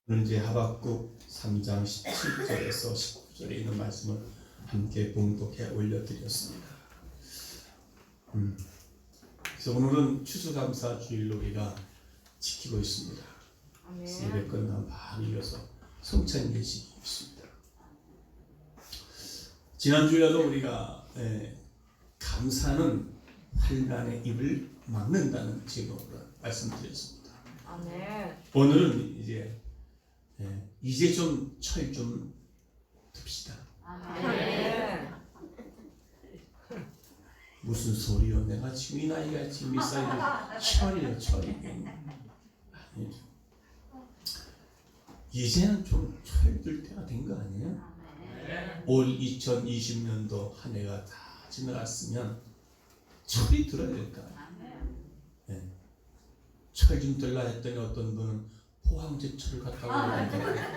오늘 이제 하박국 3장 17절에서 19절에 있는 말씀을 함께 봉독해 올려드렸습니다. 그래서 오늘은 추수감사 주일로 우리가 지키고 있습니다. 예배 끝나고 막 이어서 성찬 예식이 있습니다. 지난주에도 우리가 감사는 환난의 입을 막는다는 제목으로 말씀드렸습니다. 오늘은 이제 좀 철 좀 듭시다. 무슨 소리요? 내가 지금 이 나이가 지금 몇 살이고 철이요 철이. 아니죠. 이제는 좀 철들 때가 된 거 아니에요? 올 2020년도 한 해가 다 지나갔으면 철이 들어야 될 거 아니에요? 철 좀 들라 했더니 어떤 분은 포항제 철을 갖다고 그러는데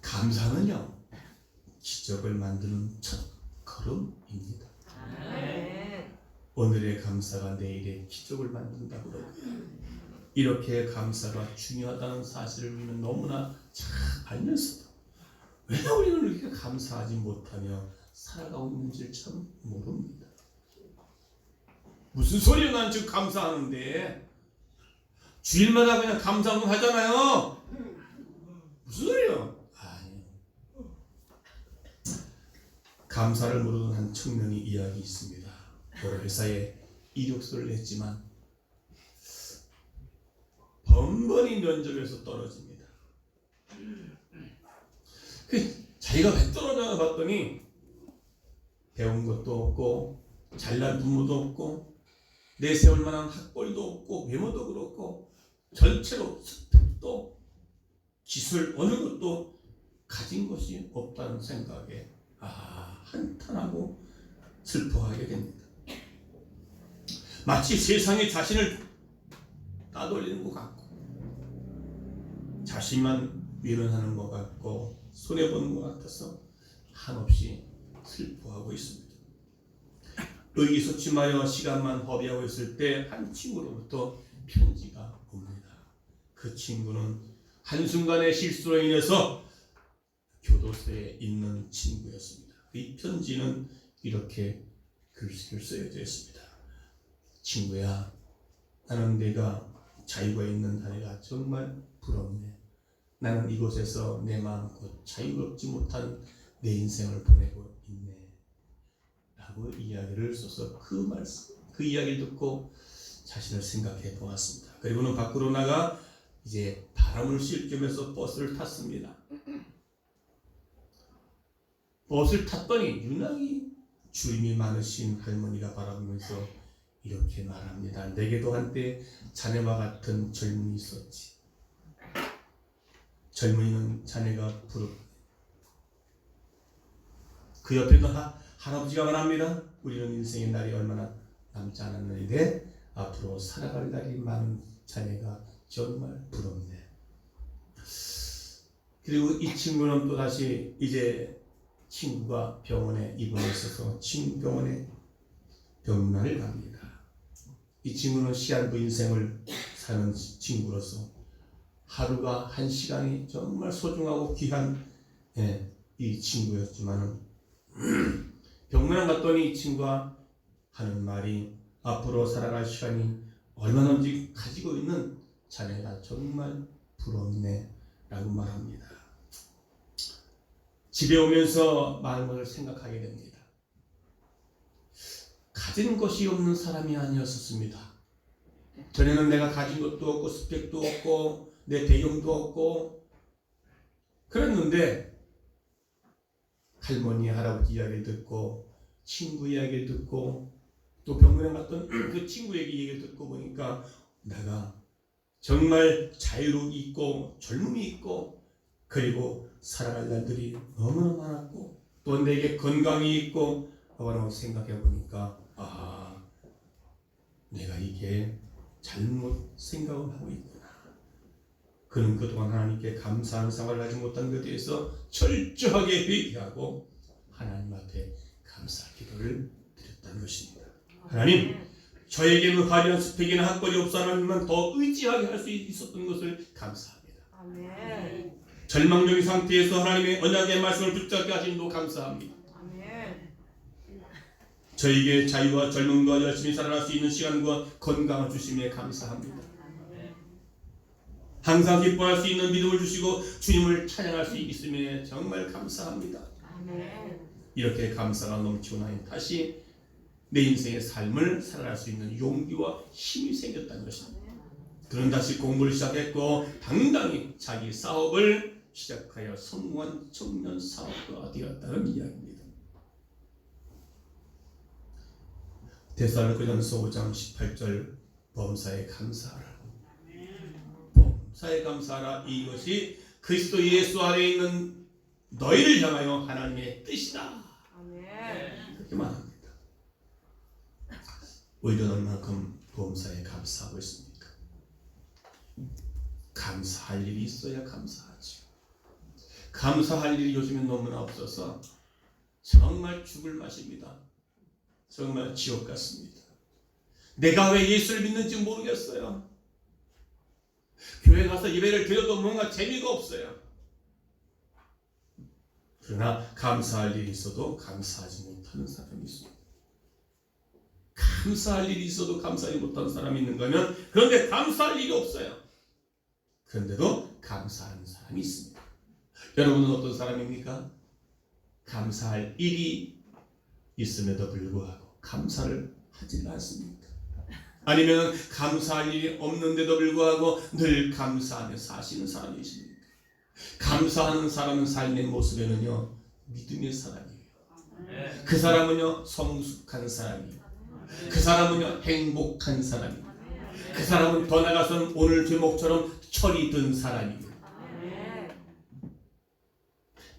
감사는요 기적을 만드는 첫 걸음입니다. 오늘의 감사가 내일의 기적을 만든다고 그러고요. 이렇게 감사가 중요하다는 사실을 우리는 너무나 잘 알면서도 왜 우리는 이렇게 감사하지 못하며 살아가고 있는지를 참 모릅니다. 무슨 소리야? 난 지금 감사하는데 주일마다 그냥 감사만 하잖아요. 무슨 소리야? 아니요. 감사를 모르는 한 청년이 이야기 있습니다. 여러 회사에 이력서를 냈지만 번번이 면접에서 떨어집니다. 자기가 왜 떨어져나 봤더니 배운 것도 없고 잘난 부모도 없고 내세울 만한 학벌도 없고 외모도 그렇고 전체로 스펙도 기술 어느 것도 가진 것이 없다는 생각에 한탄하고 슬퍼하게 됩니다. 마치 세상에 자신을 따돌리는 것 같고 자신만 위로하는 것 같고 손해보는 것 같아서 한없이 슬퍼하고 있습니다. 의기소침하여 시간만 허비하고 있을 때 한 친구로부터 편지가 옵니다. 그 친구는 한순간의 실수로 인해서 교도소에 있는 친구였습니다. 이 편지는 이렇게 글씨를 쓰여져 있습니다. 친구야, 나는 내가 자유가 있는 나이가 정말 부럽네. 나는 이곳에서 내 마음껏 자유롭지 못한 내 인생을 보내고 있네. 라고 이야기를 써서 그 이야기를 듣고 자신을 생각해 보았습니다. 그리고는 밖으로 나가 이제 바람을 쐴 겸해서 버스를 탔습니다. 버스를 탔더니 유난히 주임이 많으신 할머니가 바라보면서 이렇게 말합니다. 내게도 한때 자네와 같은 젊은이 있었지. 젊은이는 자네가 부럽네. 그 옆에도 할아버지가 말합니다. 우리는 인생의 날이 얼마나 남지 않았는데 앞으로 살아갈 날이 많은 자네가 정말 부럽네. 그리고 이 친구는 또다시 이제 친구가 병원에 입원해 있어서 친구병원에 병문안을 갑니다. 이 친구는 시한부 인생을 사는 친구로서 하루가 한 시간이 정말 소중하고 귀한 이 친구였지만은 병문안 갔더니 이 친구가 하는 말이 앞으로 살아갈 시간이 얼마든지 가지고 있는 자네가 정말 부럽네 라고 말합니다. 집에 오면서 마음을 생각하게 됩니다. 가진 것이 없는 사람이 아니었습니다. 전에는 내가 가진 것도 없고 스펙도 없고 내 배경도 없고 그랬는데 할머니 할아버지 이야기를 듣고 친구 이야기를 듣고 또 병원에 갔던 그 친구에게 얘기를 듣고 보니까 내가 정말 자유로 있고 젊음이 있고 그리고 살아갈 날들이 너무나 많았고 또 내게 건강이 있고 하고 생각해 보니까 내가 이게 잘못 생각을 하고 있구나. 그는 그동안 하나님께 감사한 생활을 하지 못한 것에 대해서 철저하게 회개하고 하나님 앞에 감사 기도를 드렸다는 것입니다. 하나님, 저에게는 화려한 스펙이나 학벌이 없어 하나님만 더 의지하게 할 수 있었던 것을 감사합니다. 아멘. 절망적인 상태에서 하나님의 언약의 말씀을 붙잡게 하심도 감사합니다. 아멘. 저에게 자유와 젊음과 열심히 살아날 수 있는 시간과 건강을 주심에 감사합니다. 항상 기뻐할 수 있는 믿음을 주시고 주님을 찬양할 수 있음에 정말 감사합니다. 아멘. 이렇게 감사가 넘치고 나니 다시 내 인생의 삶을 살아갈 수 있는 용기와 힘이 생겼다는 것입니다. 그런 다시 공부를 시작했고 당당히 자기 사업을 시작하여 성공한 청년 사업가가 되었다는 이야기입니다. 데살로니가전서 5장 18절 범사에 감사하라. 범사에 감사하라. 이것이 그리스도 예수 안에 있는 너희를 향하여 하나님의 뜻이다. 아멘. 그렇게 말합니다. 우리는 얼만큼 범사에 감사하고 있습니까? 감사할 일이 있어야 감사하죠. 감사할 일이 요즘에 너무나 없어서 정말 죽을 맛입니다. 정말 지옥 같습니다. 내가 왜 예수를 믿는지 모르겠어요. 교회 가서 예배를 드려도 뭔가 재미가 없어요. 그러나 감사할 일이 있어도 감사하지 못하는 사람이 있습니다. 감사할 일이 있어도 감사하지 못하는 사람이 있는 거면 그런데 감사할 일이 없어요. 그런데도 감사하는 사람이 있습니다. 여러분은 어떤 사람입니까? 감사할 일이 있음에도 불구하고 감사를 하지 않습니까? 아니면 감사할 일이 없는데도 불구하고 늘 감사하며 사시는 사람이십니까? 감사하는 사람은 삶의 모습에는요 믿음의 사람이에요. 그 사람은요 성숙한 사람이에요. 그 사람은요 행복한 사람이에요. 그 사람은 더 나아가서는 오늘 제목처럼 철이 든 사람이에요.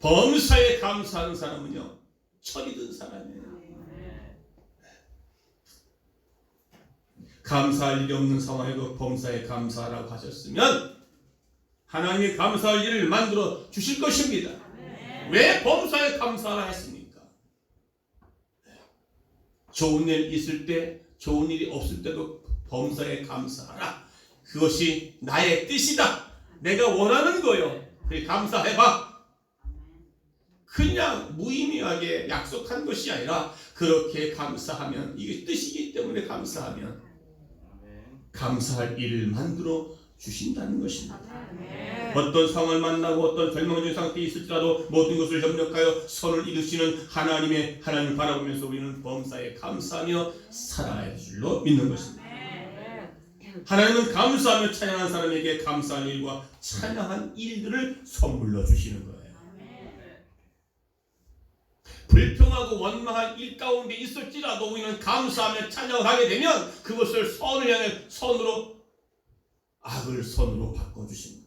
범사에 감사하는 사람은요 철이 든 사람이에요. 감사할 일이 없는 상황에도 범사에 감사하라고 하셨으면 하나님이 감사할 일을 만들어 주실 것입니다. 왜 범사에 감사하라 했습니까? 좋은 일 있을 때 좋은 일이 없을 때도 범사에 감사하라. 그것이 나의 뜻이다. 내가 원하는 거요. 그래 감사해봐. 그냥 무의미하게 약속한 것이 아니라 그렇게 감사하면 이게 뜻이기 때문에 감사하면 감사할 일을 만들어 주신다는 것입니다. 어떤 상황을 만나고 어떤 절망적인 상태에 있을지라도 모든 것을 협력하여 선을 이루시는 하나님을 바라보면서 우리는 범사에 감사하며 살아야 할 줄로 믿는 것입니다. 하나님은 감사하며 찬양한 사람에게 감사한 일과 찬양한 일들을 선물로 주시는 거예요. 불평하고 원망한 일 가운데 있을지라도 우리는 감사하며 찬양을 하게 되면 그것을 선을 향해 선으로 악을 선으로 바꿔주십니다.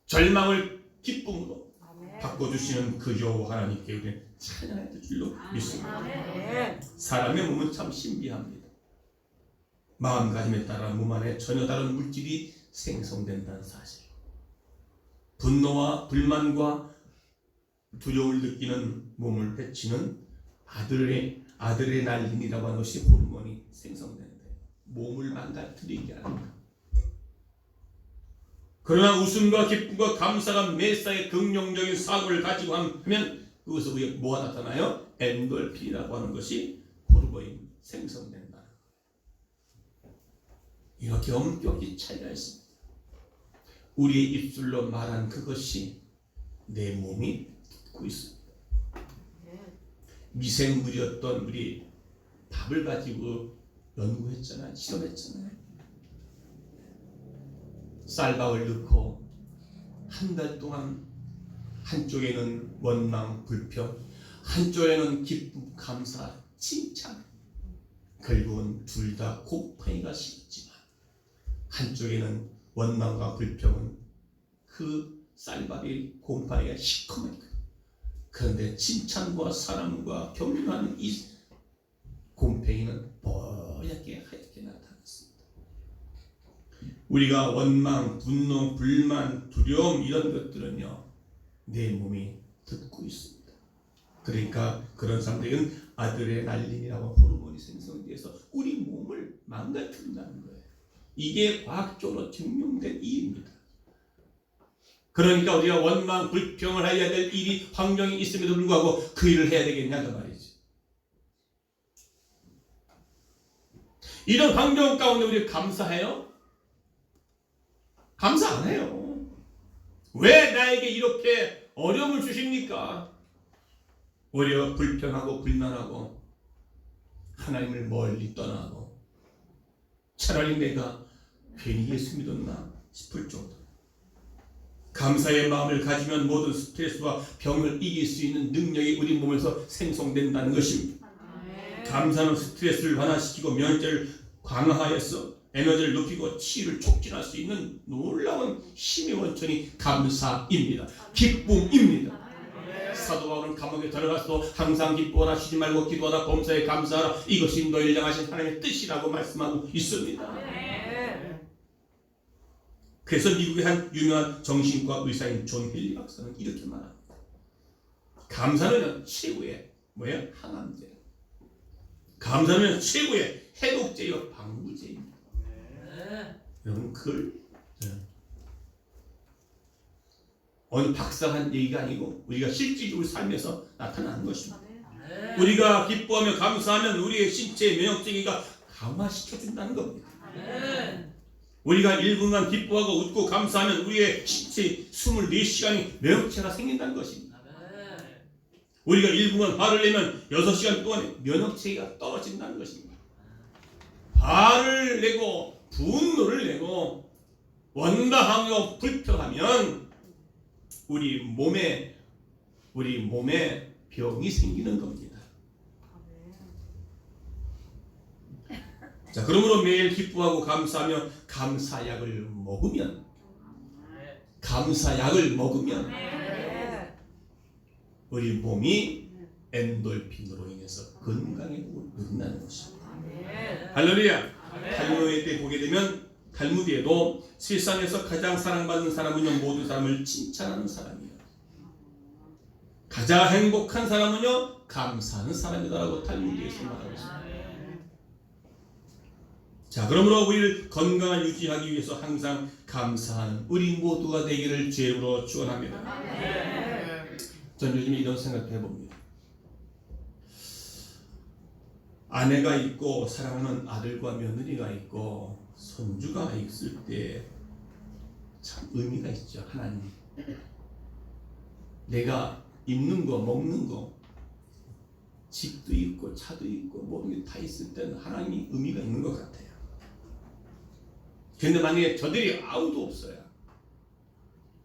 절망을 기쁨으로 바꿔주시는 그 여호와 하나님께 우리는 찬양해야 될 줄로 믿습니다. 사람의 몸은 참 신비합니다. 마음가짐에 따라 몸 안에 전혀 다른 물질이 생성된다는 사실. 분노와 불만과 두려움을 느끼는 몸을 해치는 아드레날린이라고 하는 것이 호르몬이 생성되는데 몸을 망가뜨리게 합니다. 그러나 웃음과 기쁨과 감사가 매사에 긍정적인 사고를 가지고 하면 그것에 우리에 뭐가 나타나요? 엔돌핀이라고 하는 것이 호르몬이 생성된다. 이렇게 엄격히 차이가 있습니다. 우리의 입술로 말한 그것이 내 몸이 듣고 있습니다. 미생물이었던 우리 밥을 가지고 연구했잖아요. 실험했잖아요. 쌀밥을 넣고 한 달 동안 한쪽에는 원망, 불평, 한쪽에는 기쁨, 감사, 칭찬. 결국은 둘 다 곰팡이가 심었지만 한쪽에는 원망과 불평은 그 쌀밥이 곰팡이가 시커멓고 그런데 칭찬과 사랑과 격려하는 이 곰팡이는 뽀얗게 하얗게 나타났습니다. 우리가 원망, 분노, 불만, 두려움 이런 것들은요 내 몸이 듣고 있습니다. 그러니까 그런 사람들은 아들의 날림이라고 호르몬이 생성돼서 우리 몸을 망가뜨린다는 거예요. 이게 과학적으로 증명된 일입니다. 그러니까 우리가 원망 불평을 해야 될 일이 환경이 있음에도 불구하고 그 일을 해야 되겠냐고 말이지. 이런 환경 가운데 우리 감사해요? 감사 안 해요. 왜 나에게 이렇게 어려움을 주십니까? 오히려 불평하고 불만하고 하나님을 멀리 떠나고 차라리 내가 괜히 예수 믿었나 싶을 정도. 감사의 마음을 가지면 모든 스트레스와 병을 이길 수 있는 능력이 우리 몸에서 생성된다는 것입니다. 감사는 스트레스를 완화시키고 면역력을 강화하여서 에너지를 높이고 치유를 촉진할 수 있는 놀라운 힘의 원천이 감사입니다. 기쁨입니다. 사도 바울은 감옥에 들어가서도 항상 기뻐하라, 쉬지 말고 기도하라, 범사에 감사하라, 이것이 너희를 향하신 하나님의 뜻이라고 말씀하고 있습니다. 그래서 미국의 한 유명한 정신과 의사인 존 힐리 박사는 이렇게 말합니다. 감사는 최고의 항암제, 감사는 최고의 해독제요 방부제입니다. 여러분 그걸 어느 박사가 한 얘기가 아니고 우리가 실질적으로 삶에서 나타나는 것입니다. 우리가 기뻐하며 감사하면 우리의 신체 면역력이 강화시켜준다는 겁니다. 우리가 1분간 기뻐하고 웃고 감사하면 우리의 신체 24시간이 면역체가 생긴다는 것입니다. 우리가 1분간 화를 내면 6시간 동안에 면역체가 떨어진다는 것입니다. 화를 내고 분노를 내고 원망하며 불평하면 우리 몸에 병이 생기는 겁니다. 자, 그러므로 매일 기뻐하고 감사하며 감사약을 먹으면 우리 몸이 엔돌핀으로 인해서 건강해지고 누린다는 것입니다. 할렐루야. 탈무드에 보게 되면 탈무드에도 세상에서 가장 사랑받는 사람은요 모든 사람을 칭찬하는 사람이에요. 가장 행복한 사람은요 감사하는 사람이다라고 탈무드에서 말하고 있습니다. 자, 그러므로 우리를 건강을 유지하기 위해서 항상 감사하는 우리 모두가 되기를 주님으로 축원합니다. 전 요즘 이런 생각을 해봅니다. 아내가 있고 사랑하는 아들과 며느리가 있고 손주가 있을 때 참 의미가 있죠. 하나님, 내가 입는 거 먹는 거 집도 있고 차도 있고 모든 게 다 있을 때는 하나님이 의미가 있는 것 같아요. 근데 만약에 저들이 아무도 없어요.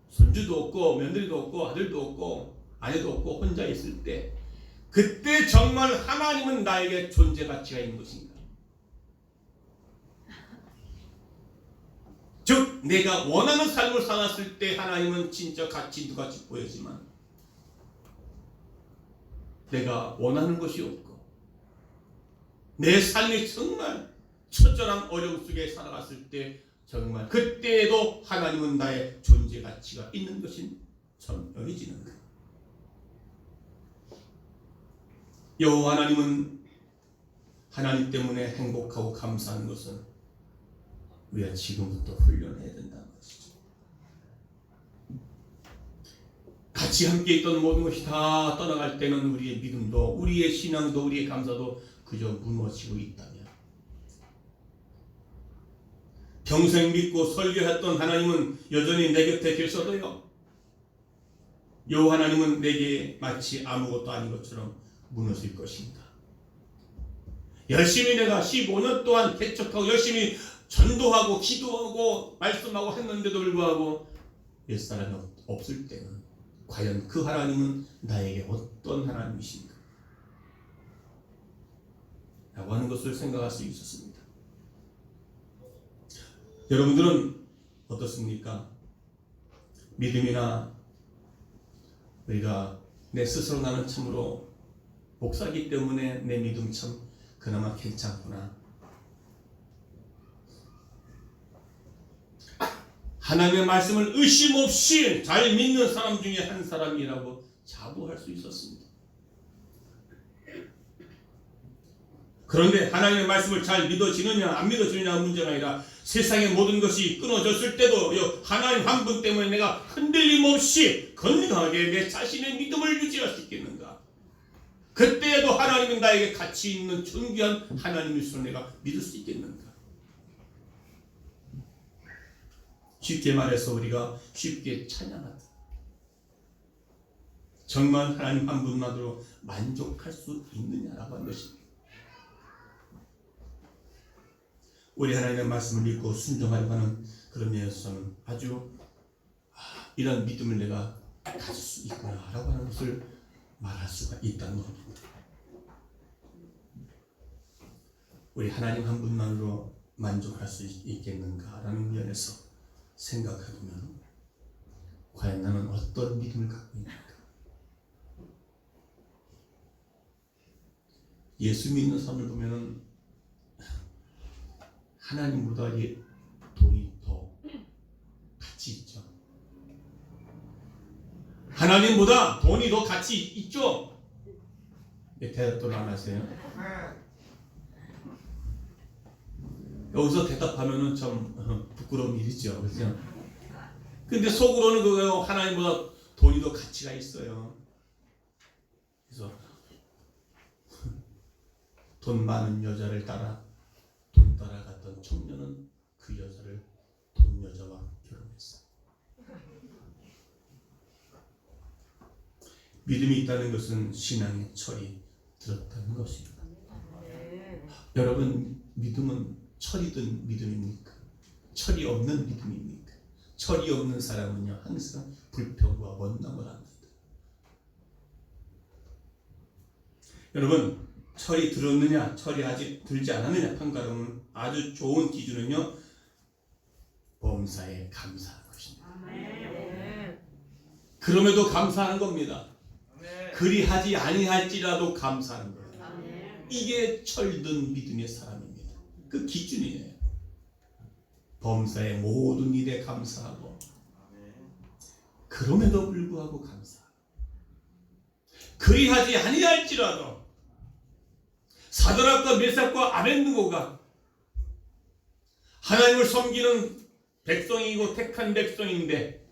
손주도 없고 며느리도 없고 아들도 없고 아내도 없고 혼자 있을 때 그때 정말 하나님은 나에게 존재 가치가 있는 것인가? 즉 내가 원하는 삶을 살았을 때 하나님은 진짜 가치 있는 같이 보여지만 내가 원하는 것이 없고 내 삶이 정말 처절한 어려움 속에 살아갔을 때 정말 그때에도 하나님은 나의 존재 가치가 있는 것인 점여해지는 거예요. 여호와 하나님은 하나님 때문에 행복하고 감사하는 것은 우리가 지금부터 훈련해야 된다는 것이죠. 같이 함께 있던 모든 것이 다 떠나갈 때는 우리의 믿음도 우리의 신앙도 우리의 감사도 그저 무너지고 있다면 평생 믿고 설교했던 하나님은 여전히 내 곁에 계셔도요 여호와 하나님은 내게 마치 아무것도 아닌 것처럼 무너질 것입니다. 열심히 내가 15년 동안 개척하고 열심히 전도하고 기도하고 말씀하고 했는데도 불구하고 옛사람이 없을 때는 과연 그 하나님은 나에게 어떤 하나님이신가 라고 하는 것을 생각할 수 있었습니다. 여러분들은 어떻습니까? 믿음이나 우리가 내 스스로 나는 참으로 목사기 때문에 내 믿음 참 그나마 괜찮구나. 하나님의 말씀을 의심 없이 잘 믿는 사람 중에 한 사람이라고 자부할 수 있었습니다. 그런데 하나님의 말씀을 잘 믿어지느냐 안 믿어지느냐가 문제가 아니라 세상의 모든 것이 끊어졌을 때도 하나님 한 분 때문에 내가 흔들림 없이 건강하게 내 자신의 믿음을 유지할 수 있겠는가? 그때에도 하나님은 나에게 가치 있는 존귀한 하나님이시로 내가 믿을 수 있겠는가? 쉽게 말해서 우리가 쉽게 찬양하다. 정말 하나님 한 분만으로 만족할 수 있느냐라고 하는 것입니다. 우리 하나님의 말씀을 믿고 순종하려고 하는 그런 면에서는 아주 이런 믿음을 내가 가질 수 있구나라고 하는 것을 말할 수가 있다는 겁니다. 우리 하나님 한 분만으로 만족할 수 있겠는가라는 면에서 생각해보면 과연 나는 어떤 믿음을 갖고 있는가? 예수 믿는 사람을 보면은 하나님보다 돈이 더 가치 있죠. 하나님보다 돈이 더 가치 있죠. 대답도 안 하세요. 여기서 대답하면은 참 부끄러운 일이죠, 그렇죠? 근데 속으로는 그거요, 하나님보다 돈이 더 가치가 있어요. 그래서 돈 많은 여자를 돈 따라갔던 청년은 그 여자를 돈 여자와 결혼했어요. 믿음이 있다는 것은 신앙의 철이 들었다는 것입니다. 여러분, 믿음은 철이 든 믿음입니까? 철이 없는 믿음입니까? 철이 없는 사람은요, 항상 불평과 원망을 합니다. 여러분, 철이 들었느냐, 철이 아직 들지 않았느냐 판가름은 아주 좋은 기준은요, 범사에 감사하는 것입니다. 그럼에도 감사하는 겁니다. 그리하지 아니할지라도 감사하는 거예요. 이게 철든 믿음의 사람입니다. 그 기준이에요. 범사의 모든 일에 감사하고 그럼에도 불구하고 감사하고 그리하지 아니할지라도 사드락과 메삭과 아벳느고가 하나님을 섬기는 백성이고 택한 백성인데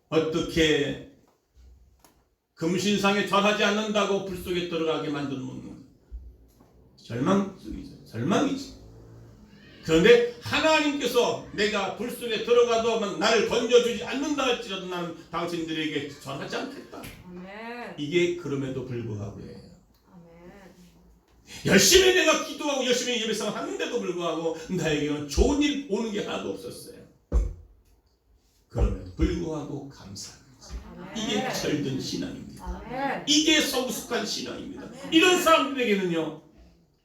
어떻게 금신상에 절하지 않는다고 불 속에 들어가게 만들어놓는 절망 속이죠. 절망이지. 그런데 하나님께서 내가 불 속에 들어가도 나를 건져주지 않는다 할지라도 나는 당신들에게 절하지 않겠다. 이게 그럼에도 불구하고예요. 열심히 내가 기도하고 열심히 예배상을 하는데도 불구하고 나에게는 좋은 일 오는 게 하나도 없었어요. 그럼에도 불구하고 감사합니다. 이게 철든 신앙입니다. 이게 성숙한 신앙입니다. 이런 사람들에게는요,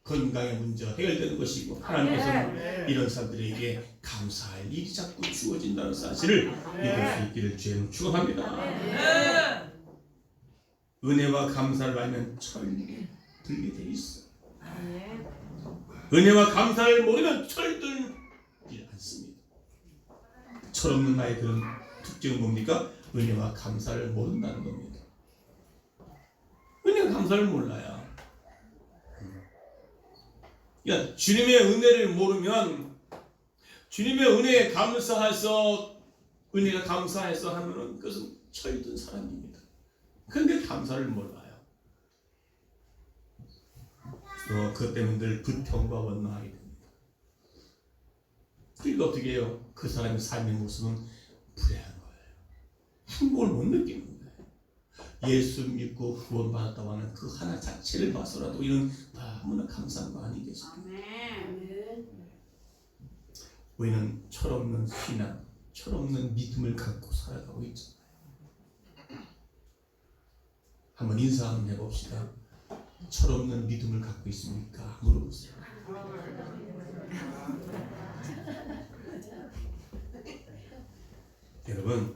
건강의 문제가 해결되는 것이고 하나님께서는 이런 사람들에게 감사할 일이 자꾸 주어진다는 사실을 믿을 수 있기를 주님 축원합니다. 은혜와 감사를 알면 철들게 돼 있어. 은혜와 감사를 모르면 철들지 않습니다. 철없는 아이들은 특징은 뭡니까? 은혜와 감사를 모른다는 겁니다. 은혜와 감사를 몰라요. 그러니까 주님의 은혜를 모르면 주님의 은혜에 감사해서 은혜가 감사해서 하면은 그것은 철든 사람입니다. 그런데 감사를 몰라요. 그 때문에 늘 불평과 원망하게 됩니다. 그러니까 어떻게 해요? 그 사람의 삶의 모습은 불행한 거예요. 행복을 못 느끼는 거예요. 예수 믿고 구원받았다고 하는 그 하나 자체를 봐서라도 이런 너무나 감사한 거 아니겠습니까? 우리는 철없는 신앙, 철없는 믿음을 갖고 살아가고 있잖아요. 한번 인사 한번 해봅시다. 철없는 믿음을 갖고 있습니까? 물어보세요. 여러분,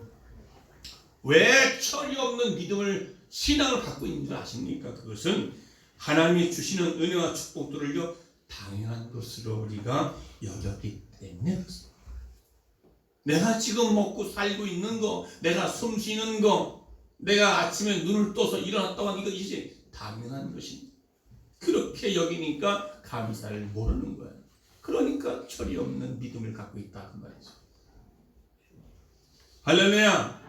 왜 철이 없는 믿음을 신앙을 갖고 있는 줄 아십니까? 그것은 하나님이 주시는 은혜와 축복들을요 당연한 것으로 우리가 여겼기 때문에 그렇습니다. 내가 지금 먹고 살고 있는 거, 내가 숨 쉬는 거, 내가 아침에 눈을 떠서 일어났다고 하는 이것이 당연한 것입니다. 그렇게 여기니까 감사를 모르는 거예요. 그러니까 철이 없는 믿음을 갖고 있다 그 말이죠. 할렐루야.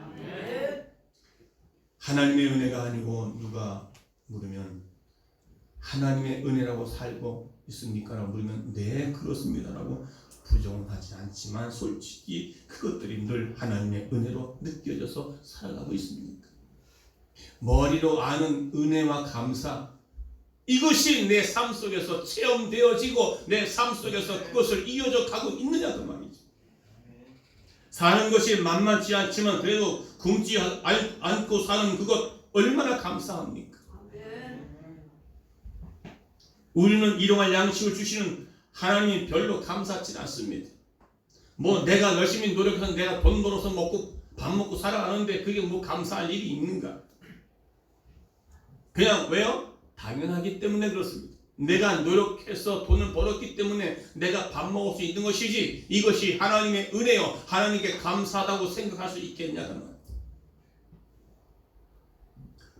하나님의 은혜가 아니고 누가 물으면 하나님의 은혜라고 살고 있습니까? 라고 물으면 네 그렇습니다 라고 부정은 하지 않지만 솔직히 그것들이 늘 하나님의 은혜로 느껴져서 살아가고 있습니까? 머리로 아는 은혜와 감사, 이것이 내 삶 속에서 체험되어지고 내 삶 속에서 그것을 이어져 가고 있느냐 그 말이죠. 사는 것이 만만치 않지만 그래도 굶지 않고 사는 그것 얼마나 감사합니까? 우리는 일용할 양식을 주시는 하나님이 별로 감사치 않습니다. 뭐 내가 열심히 노력해서 내가 돈 벌어서 먹고 밥 먹고 살아가는데 그게 뭐 감사할 일이 있는가? 그냥 왜요? 당연하기 때문에 그렇습니다. 내가 노력해서 돈을 벌었기 때문에 내가 밥 먹을 수 있는 것이지 이것이 하나님의 은혜요 하나님께 감사하다고 생각할 수 있겠냐는 말.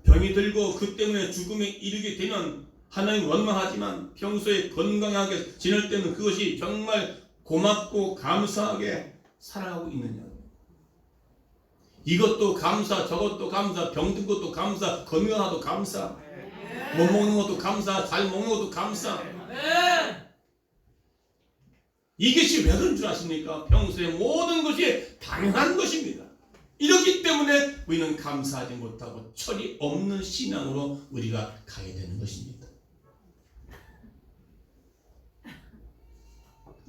병이 들고 그 때문에 죽음에 이르게 되면 하나님 원망하지만 평소에 건강하게 지낼 때는 그것이 정말 고맙고 감사하게 살아가고 있느냐. 이것도 감사, 저것도 감사, 병든 것도 감사, 건강하도 감사, 못 먹는 것도 감사, 잘 먹는 것도 감사. 이것이 왜 그런 줄 아십니까? 평소에 모든 것이 당연한 것입니다. 이렇기 때문에 우리는 감사하지 못하고 철이 없는 신앙으로 우리가 가야 되는 것입니다.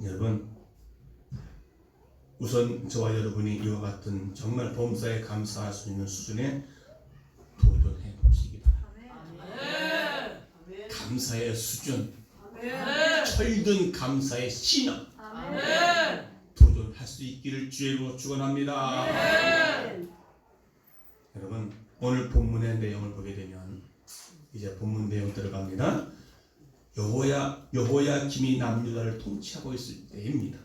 여러분, 우선 저와 여러분이 이와 같은 정말 범사에 감사할 수 있는 수준에 도전해 보시기 바랍니다. 감사의 수준, 철든 감사의 신앙 도전할 수 있기를 주의로 축원합니다. 여러분, 오늘 본문의 내용을 보게 되면 이제 본문 내용 들어갑니다. 여호야김이 남유다를 통치하고 있을 때입니다.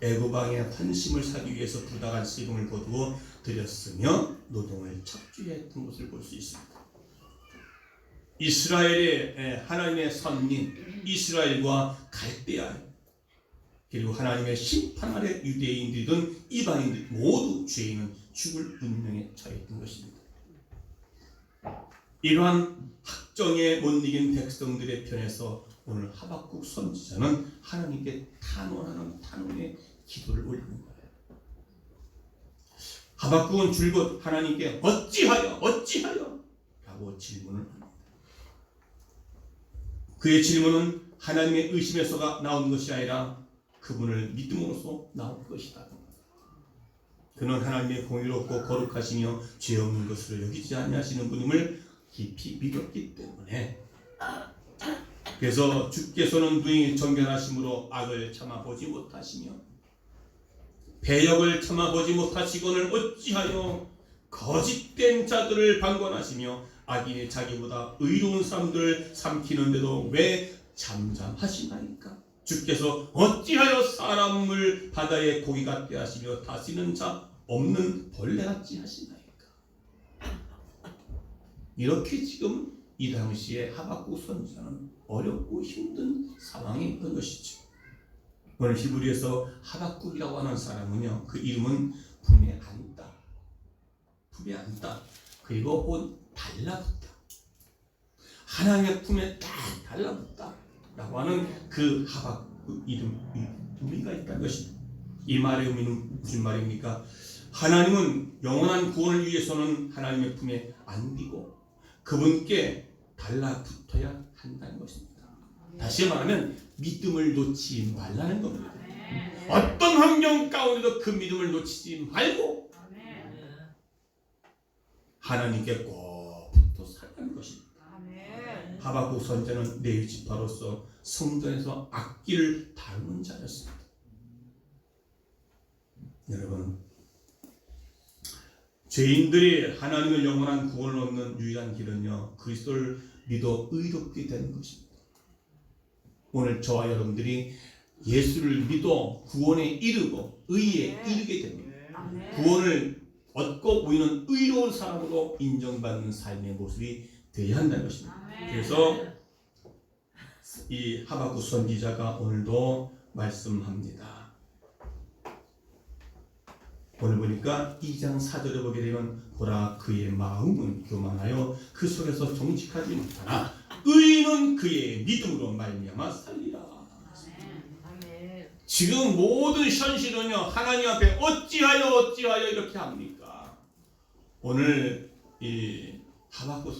애굽 왕의 환심을 사기 위해서 부당한 세금을 거두어 들였으며 노동을 척주했던 것을 볼 수 있습니다. 이스라엘의 하나님의 선민 이스라엘과 갈대아 그리고 하나님의 심판 아래 유대인들이든 이방인들 모두 죄인은 죽을 운명에 처했던 것입니다. 이러한 학정에 못 이긴 백성들의 편에서 오늘 하박국 선지자는 하나님께 탄원하는 탄원의 기도를 올리는 거예요. 하박국은 줄곧 하나님께 어찌하여 라고 질문을 합니다. 그의 질문은 하나님의 의심에서가 나온 것이 아니라 그분을 믿음으로써 나온 것이다. 그는 하나님의 공의롭고 거룩하시며 죄 없는 것으로 여기지 아니하시는 분임을 깊이 믿었기 때문에 그래서 주께서는 능히 정결하심으로 악을 참아보지 못하시며 배역을 참아보지 못하시거늘 어찌하여 거짓된 자들을 방관하시며 악인이 자기보다 의로운 사람들을 삼키는데도 왜 잠잠하시나이까? 주께서 어찌하여 사람을 바다의 고기 같게 하시며 다스리는 자 없는 벌레 같이 하시나이까? 이렇게 지금 이 당시에 하박국 선지자는 어렵고 힘든 상황에 있던 것이죠. 오늘 히브리에서 하박국이라고 하는 사람은요, 그 이름은 품에 안다. 그리고 혹은 달라붙다. 하나님의 품에 딱 달라붙다. 라고 하는 그 하박국 이름 의미가 있다는 것입니다. 이 말의 의미는 무슨 말입니까? 하나님은 영원한 구원을 위해서는 하나님의 품에 안기고 그분께 달라붙어야 한다는 것입니다. 다시 말하면 믿음을 놓지 말라는 겁니다. 어떤 환경 가운데도 그 믿음을 놓치지 말고 하나님께 꼭 붙어 살라는 것입니다. 하박국 선지자는 레위 지파로서 성전에서 악기를 다루는 자였습니다. 여러분, 죄인들이 하나님의 영원한 구원을 얻는 유일한 길은요, 그리스도를 믿어 의롭게 되는 것입니다. 오늘 저와 여러분들이 예수를 믿어 구원에 이르고 의에 이르게 됩니다. 구원을 얻고 우리는 의로운 사람으로 인정받는 삶의 모습이 되어야 한다는 것입니다. 그래서 이 하박국 선지자가 오늘도 말씀합니다. 오늘 보니까 2장 4절에 보게 되면 보라 그의 마음은 교만하여 그 속에서 정직하지 못하나 의인은 그의 믿음으로 말미암아 살리라. 아멘. 지금 모든 현실은요 하나님 앞에 어찌하여 이렇게 합니까? 오늘 이 하박국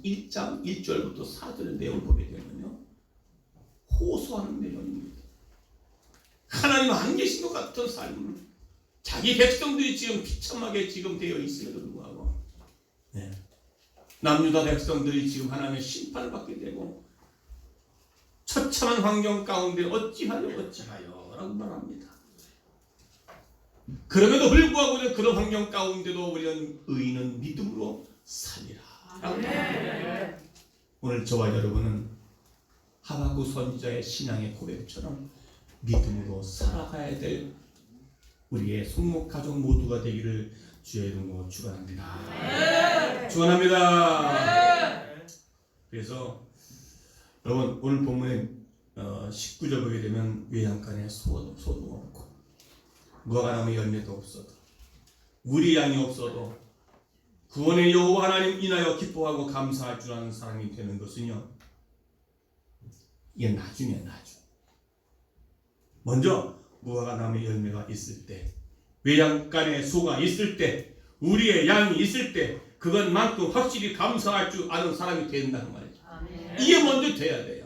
1장 1절부터 4절의 내용을 보게 되면요 호소하는 내용입니다. 하나님 안 계신 것 같은 삶, 자기 백성들이 지금 비참하게 지금 되어 있음에도 불구하고 남유다 백성들이 지금 하나님의 심판을 받게 되고 처참한 환경 가운데 어찌하여 라고 말합니다. 그럼에도 불구하고 그런 환경 가운데도 우리는 의인은 믿음으로 살리라 라고 말합니다. 오늘 저와 여러분은 하박국 선지자의 신앙의 고백처럼 믿음으로 살아가야 될 우리의 성목 가족 모두가 되기를 주의 이름으로 축원합니다. 축원합니다. 그래서 여러분 오늘 본문에 19절 보게 되면 외양간에 소도 없고 무화과나무 열매도 없어도 우리 양이 없어도 구원의 여호와 하나님 인하여 기뻐하고 감사할 줄 아는 사람이 되는 것은요 이게 나중에 먼저 무화과나무 열매가 있을 때 외양간에 소가 있을 때 우리의 양이 있을 때 그것만큼 확실히 감사할 줄 아는 사람이 된다는 말이죠. 이게 먼저 돼야 돼요.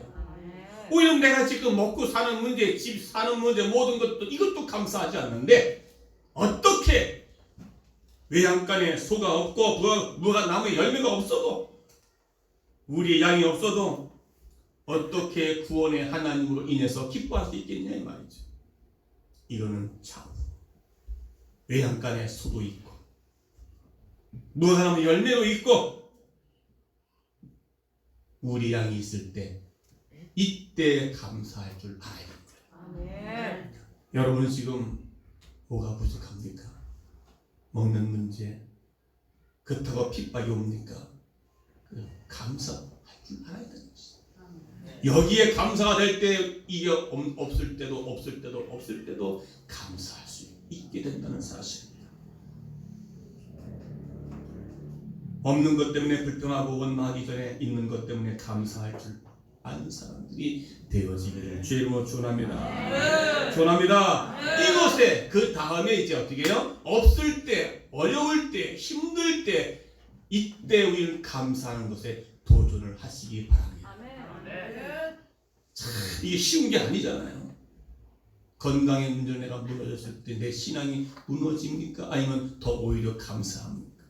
오히려 내가 지금 먹고 사는 문제, 집 사는 문제, 모든 것도 이것도 감사하지 않는데 어떻게 외양간에 소가 없고 무화과나무에 열매가 없어도 우리의 양이 없어도 어떻게 구원의 하나님으로 인해서 기뻐할 수 있겠냐 이 말이죠. 이거는 참 외양간에 소도 있고 무화과나무 열매도 있고 우리 양이 있을 때 이때 감사할 줄 알아야 됩니다. 여러분은 지금 뭐가 부족합니까? 먹는 문제 그렇다고 핍박이 옵니까? 감사할 줄 알아야 되는 것이죠. 여기에 감사가 될 때 이게 없을 때도 감사할 수 있게 된다는 사실입니다. 없는 것 때문에 불평하고 원망하기 전에 있는 것 때문에 감사할 줄 아는 사람들이 되어지기를 주의 이름으로 축원합니다. 축원합니다. 이곳에 그 다음에 이제 어떻게 해요? 없을 때, 어려울 때, 힘들 때 이때 우리는 감사하는 것에 도전을 하시기 바랍니다. 참, 이게 쉬운 게 아니잖아요. 건강의 문제 내가 무너졌을 때 내 신앙이 무너집니까? 아니면 더 오히려 감사합니까?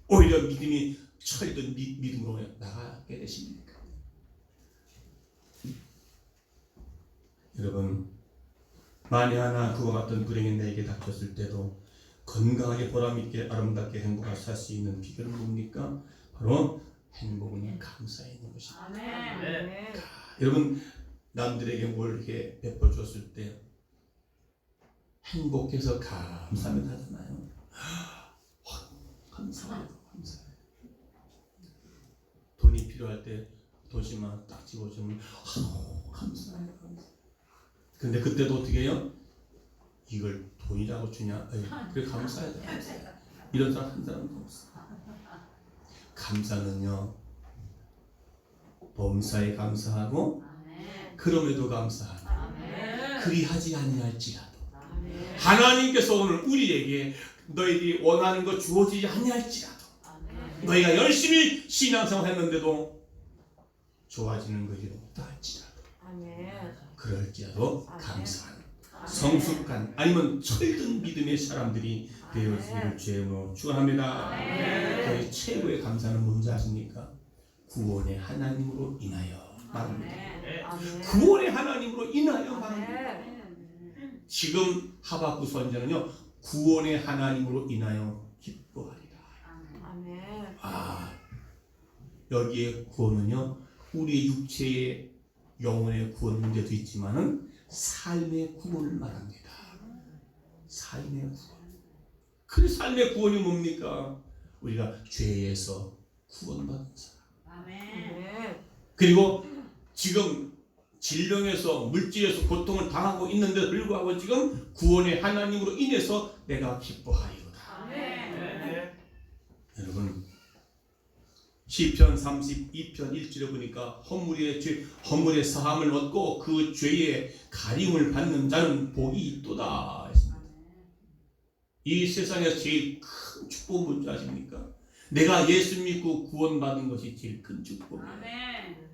오히려 믿음이 철든 믿음으로 나가게 되십니까? 여러분 만에 하나 그와 같은 불행이 내게 닥쳤을 때도 건강하게 보람있게 아름답게 행복하게 살 수 있는 비결은 뭡니까? 바로 행복은 감사에 있는 것입니다. 여러분 남들에게 뭘 이렇게 베풀어 줬을 때 행복해서 감사하면 하잖아요. 감사해요. 돈이 필요할 때 도시만 딱 집어주면 감사해요. 근데 그때도 어떻게 해요? 이걸 돈이라고 주냐? 그래 감사해야 돼. 이런 사람 한 사람도 없어. 감사는요 범사에 감사하고 그럼에도 감사하고 그리하지 아니할지라도 하나님께서 오늘 우리에게 너희들이 원하는 거 주어지지 아니할지라도 너희가 열심히 신앙생활 했는데도 좋아지는 것이 없다 할지라도 그럴지라도 감사하는 성숙한 아니면 철든 믿음의 사람들이 되어지기를 주의 이름으로 축원합니다. 저희 최고의 감사는 뭔지 아십니까? 구원의 하나님으로 인하여 말합니다. 구원의 하나님으로 인하여 말합니다. 지금 하박국 선지자는요 구원의 하나님으로 인하여 기뻐하리라. 여기에 구원은요 우리 육체의 영혼의 구원 문제도 있지만은 삶의 구원을 말합니다. 삶의 구원. 그 삶의 구원이 뭡니까? 우리가 죄에서 구원받은 사람. 그리고 지금 질병에서 물질에서 고통을 당하고 있는데 불구하고 지금 구원의 하나님으로 인해서 내가 기뻐하리로다. 아멘. 여러분 시편 32편 1절에 보니까 허물의 사함을 얻고 그 죄의 가림을 받는 자는 복이 있도다. 이 세상에서 제일 큰 축복은 뭔지 아십니까? 내가 예수 믿고 구원받은 것이 제일 큰 축복이에요. 아멘.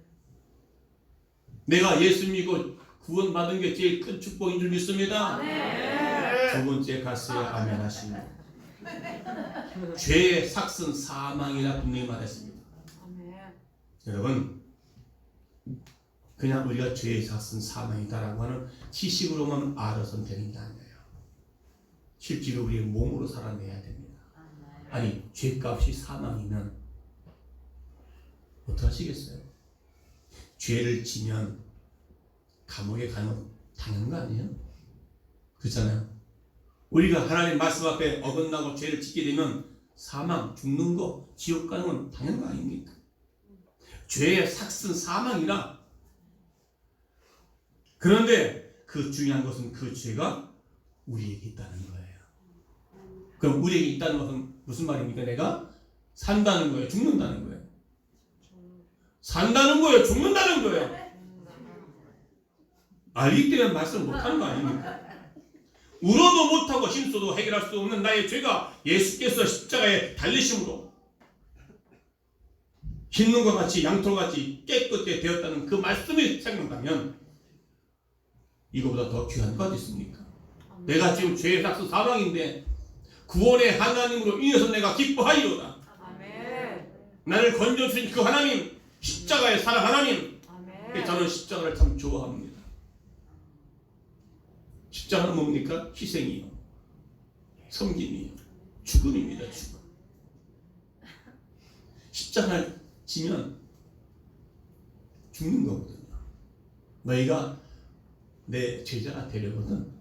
내가 예수 믿고 구원받은 게 제일 큰 축복인 줄 믿습니다. 아멘. 두 번째 갔어요. 아멘 하시면 죄의 삭슨 사망이라 분명히 말했습니다. 아멘. 여러분 그냥 우리가 죄의 삭슨 사망이다라고 하는 지식으로만 알아서는 되는 게 아니에요. 실제로 우리의 몸으로 살아내야 됩니다. 아니 죄값이 사망이면 어떡하시겠어요? 죄를 지면 감옥에 가면 당연한 거 아니에요? 그렇잖아요. 우리가 하나님 말씀 앞에 어긋나고 죄를 짓게 되면 사망, 죽는 거, 지옥 가는 건 당연한 거 아닙니까? 죄의 삭슨 사망이라. 그런데 그 중요한 것은 그 죄가 우리에게 있다는 거예요. 그럼 우리에게 있다는 것은 무슨 말입니까? 내가 산다는 거예요? 죽는다는 거예요? 산다는 거예요? 죽는다는 거예요? 알기 때문에 말씀을 못하는 거 아닙니까? 울어도 못하고 힘써도 해결할 수 없는 나의 죄가 예수께서 십자가에 달리심으로 흰눈과 같이 양털같이 깨끗게 되었다는 그 말씀이 생각나면 이거보다 더 귀한 거 어디 있습니까? 내가 지금 죄의 삭스 사망인데 구원의 하나님으로 인해서 내가 기뻐하리로다. 아멘. 나를 건져주신 그 하나님, 십자가의 사랑 하나님. 아멘. 저는 십자가를 참 좋아합니다. 십자가는 뭡니까? 희생이요, 섬김이요, 죽음입니다. 죽음. 십자가를 지면 죽는 거거든요. 너희가 내 제자가 되려거든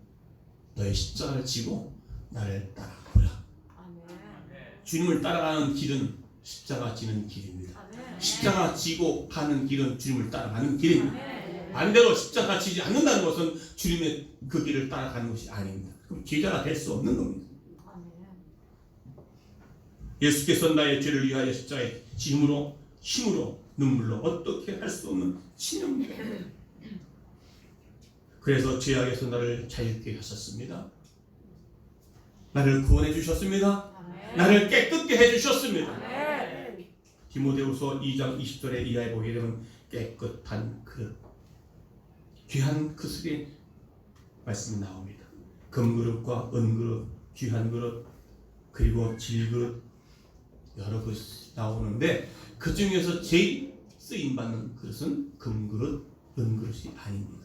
너희 십자가를 지고 나를 따라오라. 아멘. 주님을 따라가는 길은 십자가 지는 길입니다. 아멘. 십자가 지고 가는 길은 주님을 따라가는 길입니다. 아멘. 반대로 십자가 지지 않는다는 것은 주님의 그 길을 따라가는 것이 아닙니다. 그럼 제자가 될 수 없는 겁니다. 아멘. 예수께서 나의 죄를 위하여 십자가에 힘으로 눈물로 어떻게 할 수 없는 신령입니다. 그래서 죄악에서 나를 자유케 하셨습니다. 나를 구원해 주셨습니다. 아멘. 나를 깨끗게 해 주셨습니다. 아멘. 디모데후서 2장 20절에 이하에 보게 되면 깨끗한 그릇, 귀한 그릇의 말씀이 나옵니다. 금그릇과 은그릇, 귀한 그릇, 그리고 질그릇 여러 그릇이 나오는데 그 중에서 제일 쓰임받는 그릇은 금그릇, 은그릇이 아닙니다.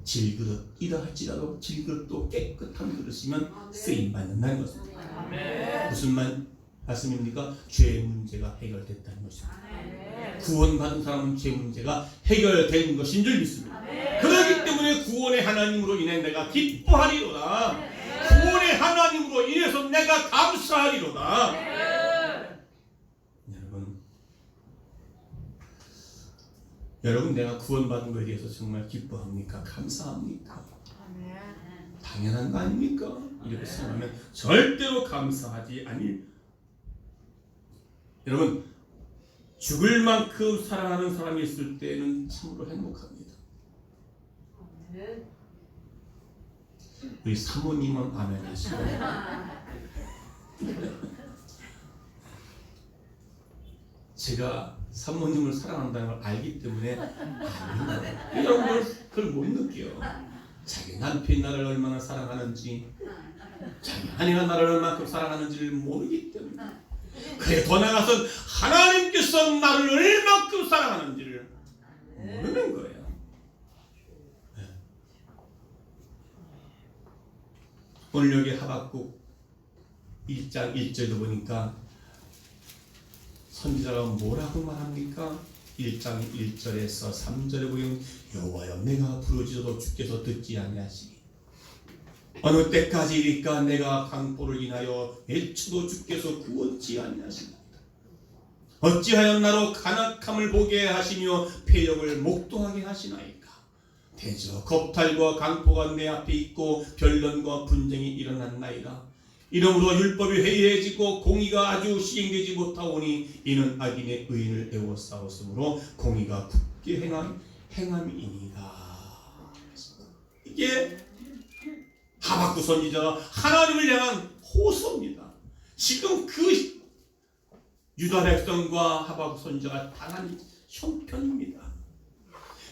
질그릇이라 할지라도 질그릇도 깨끗한 그릇이면 쓰임받는다는 것입니다. 아멘. 무슨 말씀입니까? 죄의 문제가 해결됐다는 것입니다. 아멘. 구원받은 사람은 죄 문제가 해결된 것인 줄 믿습니다. 아멘. 그렇기 때문에 구원의 하나님으로 인해 내가 기뻐하리로다. 구원의 하나님으로 인해서 내가 감사하리로다. 여러분 내가 구원받은 것에 대해서 정말 기뻐합니까? 감사합니까? 아멘. 당연한 거 아닙니까? 이렇게 생각하면 절대로 감사하지 아니. 여러분 죽을 만큼 사랑하는 사람이 있을 때는 참으로 행복합니다. 아멘. 우리 사모님은 아멘 하시고 제가 사모님을 사랑한다는 걸 알기 때문에 여러분 그걸 못 느껴요. 자기 남편이 나를 얼마나 사랑하는지, 자기 아내가 나를 얼마큼 사랑하는지를 모르기 때문에, 그래 더 나아가서 하나님께서 나를 얼마큼 사랑하는지를 모르는 거예요. 네. 오늘 여기 하박국 1장 1절도 보니까 선지자가 뭐라고 말합니까? 1장 1절에서 3절에 보면 여호와여 내가 부르짖어도 주께서 듣지 아니하시니 어느 때까지일까 내가 강포를 인하여 외쳐도 주께서 구원치 아니하십니다. 어찌하여 나로 간악함을 보게 하시며 패역을 목도하게 하시나이까. 대저 겁탈과 강포가 내 앞에 있고 변론과 분쟁이 일어났나이다. 이러므로 율법이 회의해지고 공의가 아주 시행되지 못하오니 이는 악인의 의인을 애워싸웠으므로 공의가 굳게 행함이니이다. 이게 하박국 선지자가 하나님을 향한 호소입니다. 지금 그 유다 백성과 하박국 선지자가 당한 형편입니다.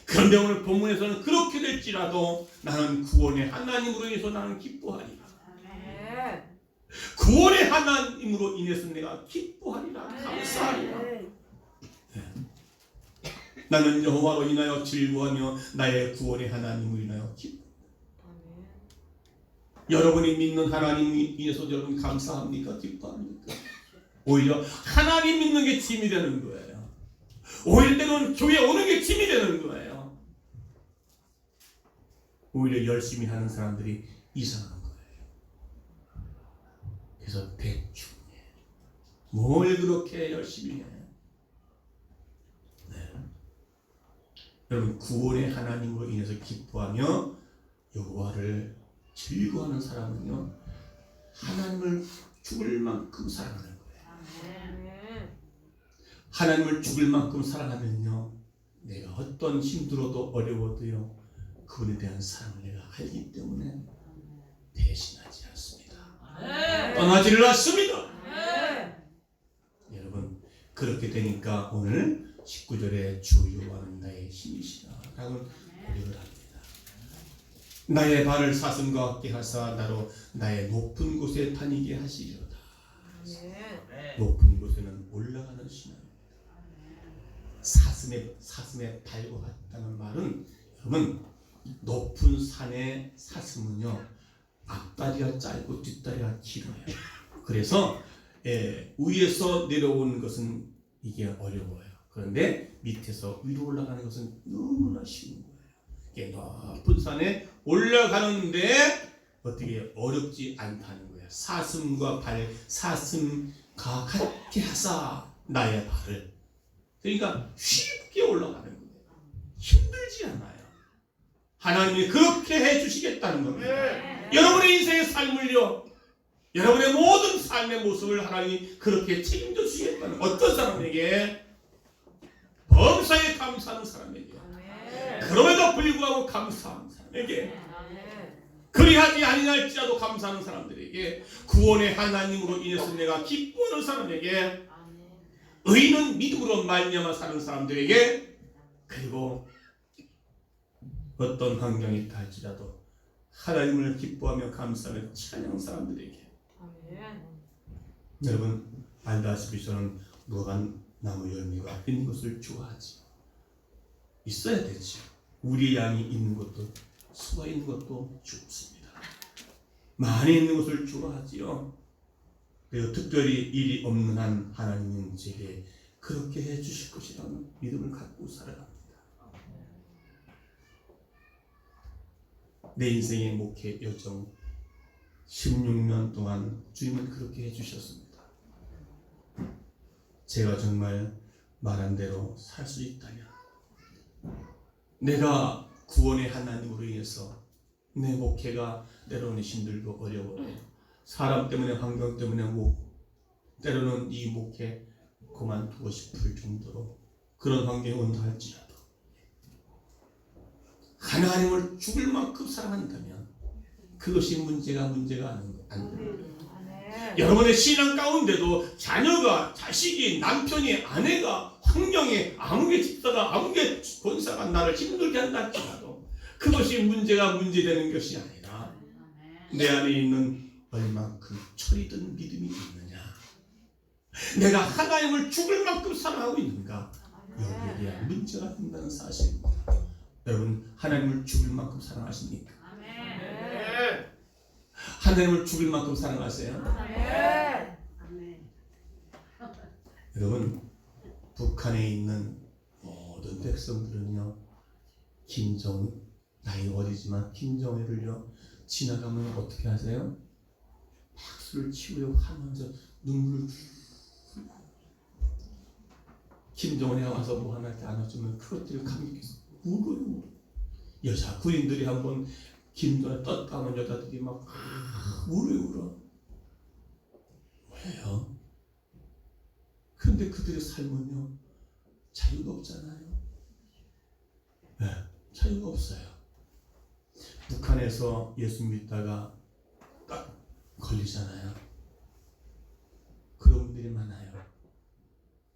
그런데 오늘 본문에서는 그렇게 될지라도 나는 구원의 하나님으로 인해서 나는 기뻐하리라. 아멘. 구원의 하나님으로 인해서 내가 기뻐하리라. 감사하리라. 나는 여호와로 인하여 즐거워하며 나의 구원의 하나님으로 인하여 기뻐. 아멘. 여러분이 믿는 하나님이 인해서 여러분 감사합니까? 기뻐합니까? 오히려 하나님 믿는 게 짐이 되는 거예요. 오히려 때로는 교회 오는 게 짐이 되는 거예요. 오히려 열심히 하는 사람들이 이상한 거예요. 그래서 대충 해. 뭘 그렇게 열심히 해? 네. 여러분 구원의 하나님으로 인해서 기뻐하며 여호와를 즐거워하는 사람은요 하나님을 죽을 만큼 사랑하는 거예요. 아멘. 하나님을 죽을 만큼 사랑하면요 내가 어떤 힘들어도 어려워도요 그분에 대한 사랑을 내가 알기 때문에 배신하지 않습니다. 떠나지를 않습니다. 여러분 그렇게 되니까 오늘 19절에 주 여호와는 나의 힘이시다 라고 고백을 합니다. 나의 발을 사슴과 같게 하사 나로 나의 높은 곳에 다니게 하시려다. 높은 곳에는 올라가는 신앙입니다. 사슴의 발과 같다는 말은 여러분 높은 산의 사슴은요 앞다리가 짧고 뒷다리가 길어요. 그래서 위에서 내려오는 것은 이게 어려워요. 그런데 밑에서 위로 올라가는 것은 너무나 쉬운 거예요. 이게 높은 산에 올라가는데 어떻게 어렵지 않다는 거예요. 사슴과 같게 하사 나의 발을. 그러니까 쉽게 올라가는 거예요. 힘들지 않아요. 하나님이 그렇게 해주시겠다는 겁니다. 여러분의 인생의 삶을요, 여러분의 모든 삶의 모습을 하나님이 그렇게 책임져 주시겠다는 어떤 사람에게? 범사에 감사하는 사람에게. 그럼에도 불구하고 감사하는 사람에게. 그리하지 아니할지라도 감사하는 사람들에게. 구원의 하나님으로 인해서 내가 기뻐하는 사람에게. 의인은 믿음으로 말미암아 사는 사람들에게. 그리고 어떤 환경이 있다 할지라도 하나님을 기뻐하며 감사하며 찬양하는 사람들에게. 여러분 알다시피 저는 무화과나무 열매가 있는 것을 좋아하지. 있어야 되지. 우리 양이 있는 것도 수가 있는 것도 좋습니다. 많이 있는 것을 좋아하지요. 그리고 특별히 일이 없는 한 하나님은 제게 그렇게 해주실 것이라는 믿음을 갖고 살아갑니다. 내 인생의 목회 여정 16년 동안 주님은 그렇게 해주셨습니다. 제가 정말 말한 대로 살 수 있다면 내가 구원의 하나님으로 인해서 내 목회가 때로는 힘들고 어려워요. 사람 때문에 환경 때문에 때로는 이 목회 그만두고 싶을 정도로 그런 환경이 온다 할지라도 하나님을 죽을 만큼 사랑한다면 그것이 문제가 아닙니다. 여러분의 신앙 가운데도 자녀가, 자식이, 남편이, 아내가, 환경에 아무개 집사가, 아무개 권사가 나를 힘들게 한다 할지라도 그것이 문제되는 것이 아니라 내 안에 있는 얼만큼 철이든 믿음이 있느냐, 내가 하나님을 죽을 만큼 사랑하고 있는가, 여기에 대한 문제가 된다는 사실입니다. 여러분 하나님을 죽을 만큼 사랑하십니까? 하나님을 죽을 만큼 사랑하세요? 여러분 북한에 있는 모든 백성들은요 나이 어리지만 김정일을요 지나가면 어떻게 하세요? 박수를 치고 하면서 눈물을 김정은이 와서 뭐 하나 이렇게 안아주면 그것들을 감격해서 울어요. 여자 군인들이 한번 김정은에 떴다면 여자들이 막 울어. 왜요? 근데 그들의 삶은요 자유가 없잖아요. 네, 자유가 없어요. 북한에서 예수 믿다가 딱 걸리잖아요. 그런 분들이 많아요.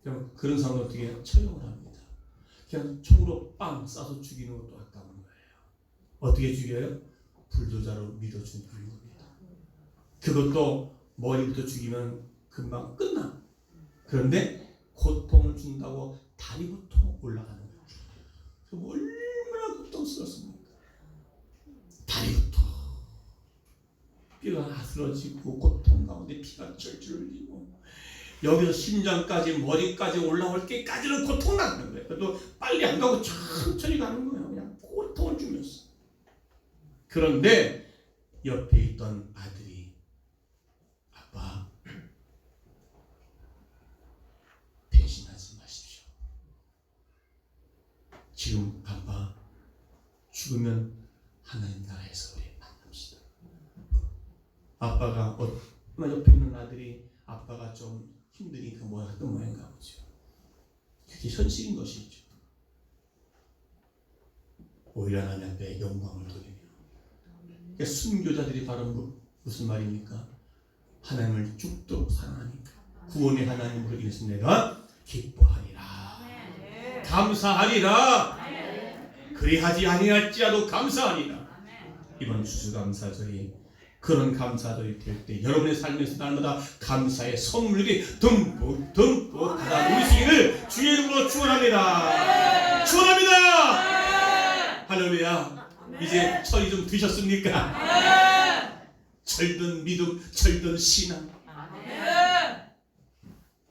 그럼 그런 사람은 어떻게 해요? 처형을 합니다. 그냥 총으로 빵 쏴서 죽이는 것도 아까운 거예요. 어떻게 죽여요? 불도자로 밀어 죽이는 겁니다. 그것도 머리부터 죽이면 금방 끝나. 그런데 고통을 준다고 다리부터 올라가는 거예요. 그럼 얼마나 고통스럽습니까? 다리부터 뼈가 아스러지고 고통 가운데 피가 철철 흘리고 여기서 심장까지 머리까지 올라올 때까지는 고통나는 거예요. 그래도 빨리 안 가고 천천히 가는 거예요. 그냥 고통을 주면서. 그런데 옆에 있던 아들이 아빠 배신하지 마십시오. 지금 아빠 죽으면 하나님 나라에서 우리 만납시다. 아빠가 옆에 있는 아들이 아빠가 좀 힘드니까 뭐 하던 모양인가 보죠. 그게 현실인 것이죠. 오히려 하나님 앞에 영광을 돌리며 그러니까 순교자들이 바로 무슨 말입니까? 하나님을 죽도록 사랑하니까 구원의 하나님으로 인해서 내가 기뻐하리라. 감사하리라. 그리하지 아니할지라도 감사하리라. 이번 추수감사절이 그런 감사절이 될 때 여러분의 삶에서 날마다 감사의 선물이 듬뿍 받아 누리시기를 주의 이름으로 축원합니다. 축원합니다. 할렐루야. 이제 철이 좀 드셨습니까? 철든 믿음, 철든 신앙.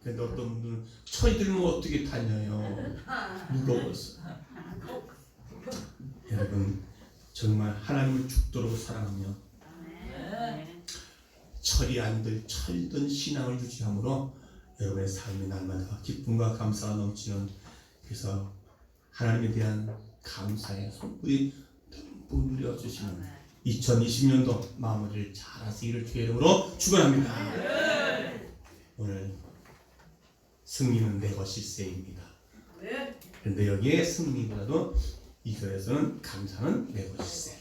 근데 어떤 분들은 철이 들면 어떻게 다녀요? 무거워서. 여러분 정말 하나님을 죽도록 사랑하며 철이 안 들 철든 신앙을 유지함으로 여러분의 삶이 날마다 기쁨과 감사가 넘치는 그래서 하나님에 대한 감사의 선물이 듬뿍 누려주시는 2020년도 마무리를 잘 하시기를 주의 이름으로 축원합니다. 오늘 승리는 내 것일세입니다. 그런데 여기에 승리보다도 2절에서는 감사는 내 것일세.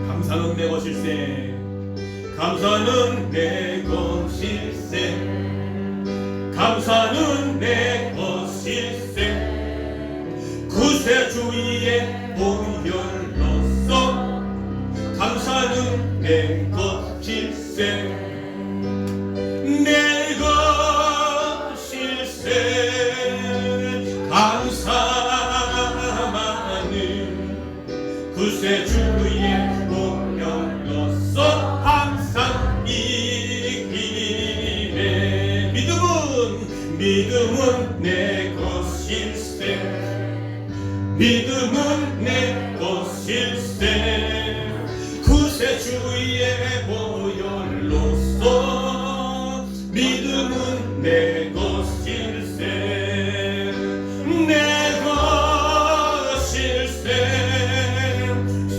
감사는 내 것일세. 감사는 내 것일세. 감사는 내 것일세. 구세주의 보혈로서 감사는 내 것일세. 내 것일세. 감사하는 구세주의 보혈로서 항상 이기네. 믿음은 내 것일세. 믿음은 내 것일세. 구세주의 보혈로서 믿음은 내 것일세. 내 것일세.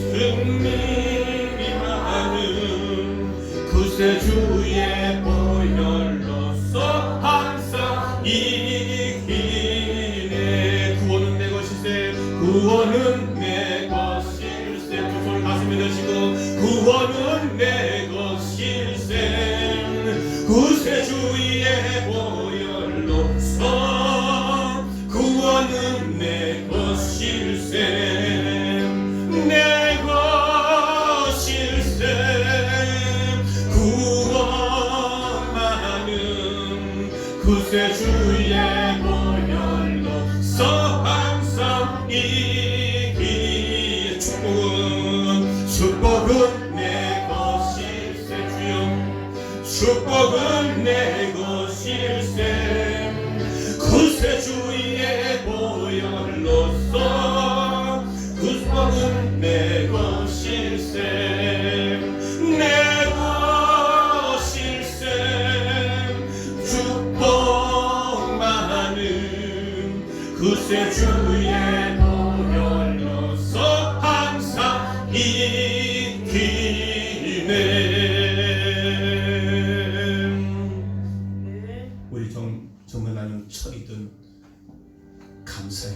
승리를 하는 구세주의 보혈로서 항상 이기네. 구원은 내 것일세. 구원은 내 것일세. 두 손 가슴에 대시고 구원은 내 것일세. 구세주의 보혈로서 구원은 내 것일세. 내 것일세. 구원하는 구세주의 보혈로서 항상 이기. 축복은 내 것일세. 주여 축복은 내 것일세. 구세주의 보혈로서 구속은 내 것일세. 내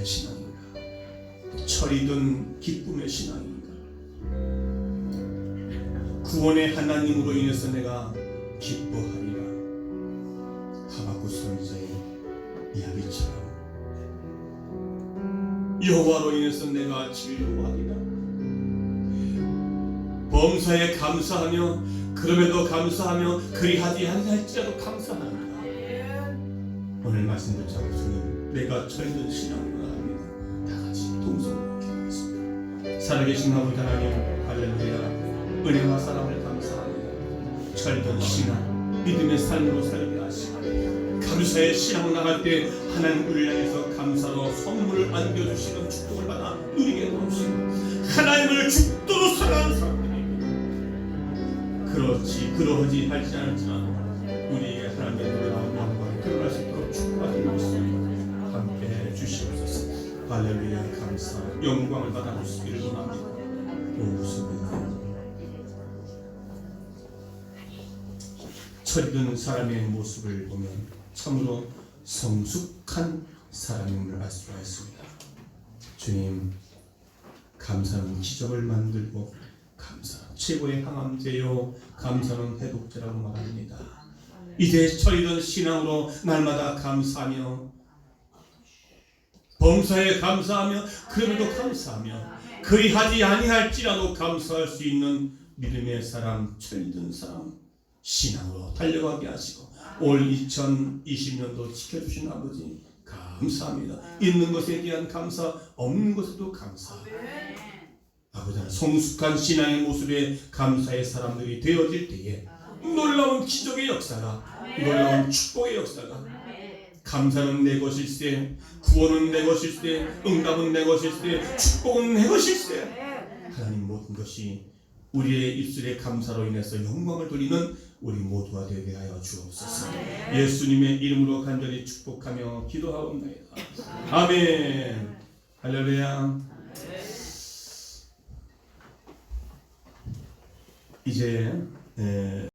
감사의 신앙인가? 철이 든 기쁨의 신앙인가? 구원의 하나님으로 인해서 내가 기뻐하리라. 하박국 선지자의 이야기처럼 여호와로 인해서 내가 즐거워하리라. 범사에 감사하며 그럼에도 감사하며 그리하지 아니할지라도 감사합니다. 오늘 말씀 듣자고 주님, 내가 철든 신앙으로 합니다. 다 같이 동성으로 기도하겠습니다. 살아계신 아버지 하나님, 할렐루야. 은혜와 사랑을 감사합니다. 철든 신앙, 믿음의 삶으로 살게 하시고 감사의 신앙으로 나갈 때 하나님 우리를 향해서 감사로 선물을 안겨주시는 축복을 받아 누리게 도우시고 하나님을 죽도록 사랑하는 사람들입니다. 그렇지 그러하지 할지 않을지라도 우리에게 하나님의 놀라운 영광이 드러날 수 있도록 축복하옵니다. 함께 해주시옵소서. 할렐루야. 감사 영광을 받아 주시기를 원합니다. 오습니다. 철든 사람의 모습을 보면 참으로 성숙한 사람임을 알 수가 있습니다. 주님, 감사는 기적을 만들고 감사는 최고의 항암제요 감사는 해독제라고 말합니다. 이제 철든 신앙으로 날마다 감사하며 범사에 감사하며 그럼에도 감사하며 그리하지 아니할지라도 감사할 수 있는 믿음의 사람, 철든 사람 신앙으로 달려가게 하시고 올 2020년도 지켜주신 아버지 감사합니다. 있는 것에 대한 감사, 없는 것에도 감사. 아버지 하나님, 성숙한 신앙의 모습에 감사의 사람들이 되어질 때에 놀라운 기적의 역사가, 놀라운 축복의 역사가, 감사는 내 것일세, 구원은 내 것일세, 응답은 내 것일세, 축복은 내 것일세. 하나님, 모든 것이 우리의 입술의 감사로 인해서 영광을 돌리는 우리 모두가 되게 하여 주옵소서. 예수님의 이름으로 간절히 축복하며 기도하옵나이다. 아멘. 할렐루야. 이제